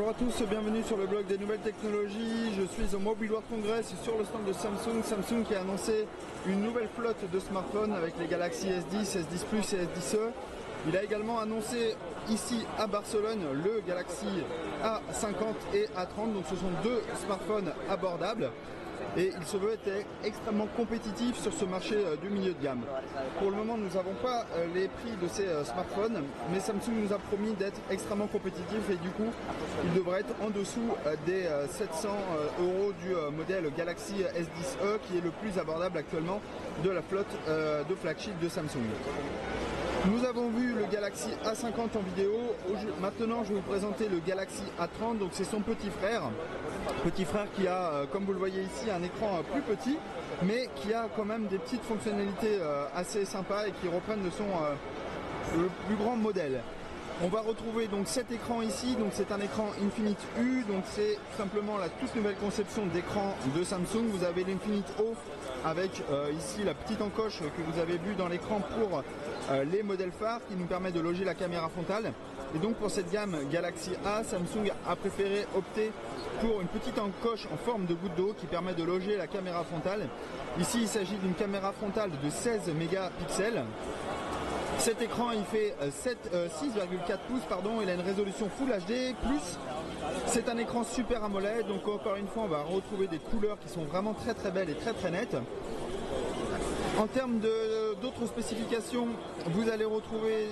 Bonjour à tous, bienvenue sur le blog des nouvelles technologies. Je suis au Mobile World Congress sur le stand de Samsung. Samsung qui a annoncé une nouvelle flotte de smartphones avec les Galaxy S10, S10 Plus et S10e. Il a également annoncé ici à Barcelone le Galaxy A50 et A30. Donc ce sont deux smartphones abordables. Et il se veut être extrêmement compétitif sur ce marché du milieu de gamme. Pour le moment, nous n'avons pas les prix de ces smartphones, mais Samsung nous a promis d'être extrêmement compétitif et du coup, il devrait être en dessous des 700 € du modèle Galaxy S10e qui est le plus abordable actuellement de la flotte de flagship de Samsung. Nous avons vu le Galaxy A50 en vidéo. Maintenant, je vais vous présenter le Galaxy A30. Donc, c'est son petit frère. Petit frère qui a, comme vous le voyez ici, un écran plus petit, mais qui a quand même des petites fonctionnalités assez sympas et qui reprennent de son le plus grand modèle. On va retrouver donc cet écran ici, donc c'est un écran Infinite U, donc c'est simplement la toute nouvelle conception d'écran de Samsung. Vous avez l'Infinite O avec ici la petite encoche que vous avez vue dans l'écran pour les modèles phares qui nous permet de loger la caméra frontale. Et donc pour cette gamme Galaxy A, Samsung a préféré opter pour une petite encoche en forme de goutte d'eau qui permet de loger la caméra frontale. Ici il s'agit d'une caméra frontale de 16 mégapixels. Cet écran il fait 6,4 pouces, il a une résolution Full HD+. C'est un écran Super AMOLED, donc encore une fois on va retrouver des couleurs qui sont vraiment très belles et très nettes. En termes d'autres spécifications, vous allez retrouver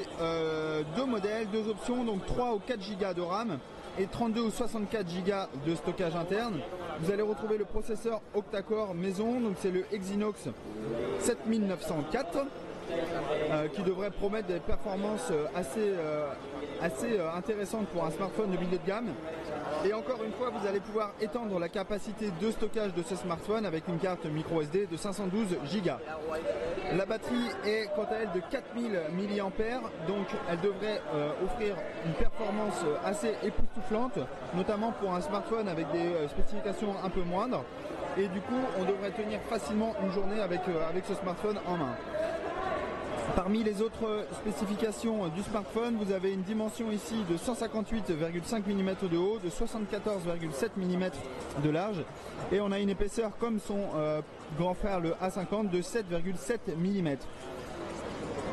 deux modèles, deux options, donc 3 ou 4 Go de RAM et 32 ou 64 Go de stockage interne. Vous allez retrouver le processeur octa-core maison, donc c'est le Exynos 7904. Qui devrait promettre des performances assez intéressantes pour un smartphone de milieu de gamme. Et encore une fois, vous allez pouvoir étendre la capacité de stockage de ce smartphone avec une carte micro SD de 512 Go. La batterie est quant à elle de 4000 mAh, donc elle devrait offrir une performance assez époustouflante, notamment pour un smartphone avec des spécifications un peu moindres. Et du coup, on devrait tenir facilement une journée avec ce smartphone en main. Parmi les autres spécifications du smartphone, vous avez une dimension ici de 158,5 mm de haut, de 74,7 mm de large et on a une épaisseur comme son grand frère le A50 de 7,7 mm.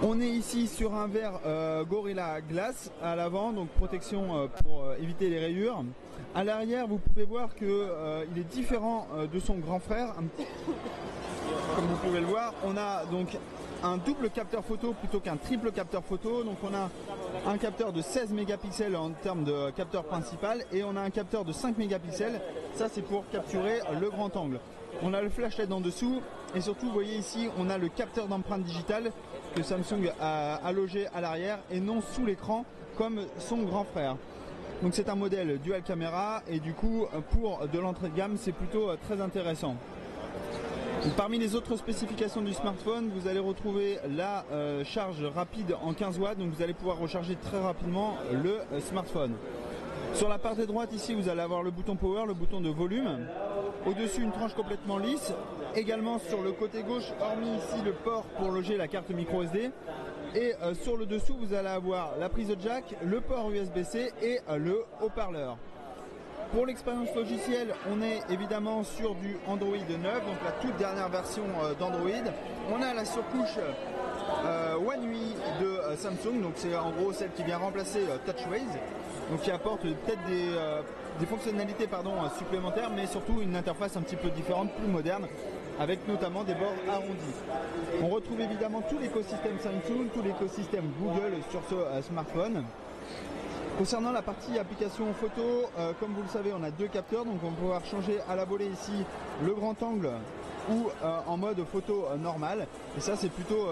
On est ici sur un verre Gorilla Glass à l'avant, donc protection pour éviter les rayures. À l'arrière, vous pouvez voir qu'il est différent de son grand frère. Comme vous pouvez le voir, on a donc un double capteur photo plutôt qu'un triple capteur photo. Donc on a un capteur de 16 mégapixels en termes de capteur principal et on a un capteur de 5 mégapixels. Ça c'est pour capturer le grand angle. On a le flashlight en dessous et surtout vous voyez ici on a le capteur d'empreinte digitale que Samsung a logé à l'arrière et non sous l'écran comme son grand frère. Donc c'est un modèle dual caméra et du coup pour de l'entrée de gamme c'est plutôt très intéressant. Parmi les autres spécifications du smartphone, vous allez retrouver la charge rapide en 15 watts, donc vous allez pouvoir recharger très rapidement le smartphone. Sur la partie droite ici, vous allez avoir le bouton power, le bouton de volume. Au-dessus, une tranche complètement lisse. Également sur le côté gauche, hormis ici le port pour loger la carte micro SD. Et sur le dessous, vous allez avoir la prise de jack, le port USB-C et le haut-parleur. Pour l'expérience logicielle, on est évidemment sur du Android 9, donc la toute dernière version d'Android. On a la surcouche One UI de Samsung, donc c'est en gros celle qui vient remplacer TouchWiz, donc qui apporte peut-être des fonctionnalités supplémentaires, mais surtout une interface un petit peu différente, plus moderne, avec notamment des bords arrondis. On retrouve évidemment tout l'écosystème Samsung, tout l'écosystème Google sur ce smartphone. Concernant la partie application photo, comme vous le savez, on a deux capteurs, donc on va pouvoir changer à la volée ici le grand angle ou en mode photo normale. Et ça c'est plutôt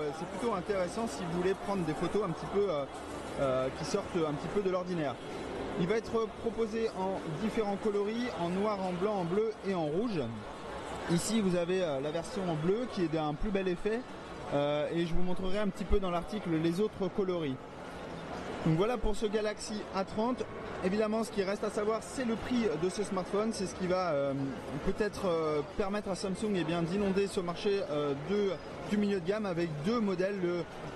intéressant si vous voulez prendre des photos un petit peu qui sortent un petit peu de l'ordinaire. Il va être proposé en différents coloris, en noir, en blanc, en bleu et en rouge. Ici vous avez la version en bleu qui est d'un plus bel effet et je vous montrerai un petit peu dans l'article les autres coloris. Donc voilà pour ce Galaxy A30. Évidemment, ce qui reste à savoir, c'est le prix de ce smartphone. C'est ce qui va peut-être permettre à Samsung d'inonder ce marché du milieu de gamme avec deux modèles,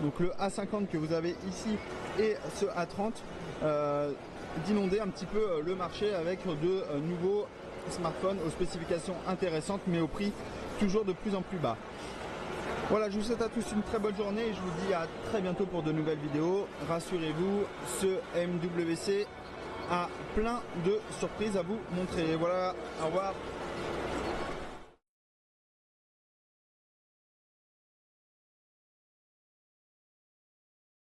donc le A50 que vous avez ici et ce A30. d'inonder un petit peu le marché avec de nouveaux smartphones aux spécifications intéressantes mais au prix toujours de plus en plus bas. Voilà, je vous souhaite à tous une très bonne journée et je vous dis à très bientôt pour de nouvelles vidéos. Rassurez-vous, ce MWC a plein de surprises à vous montrer. Voilà, au revoir.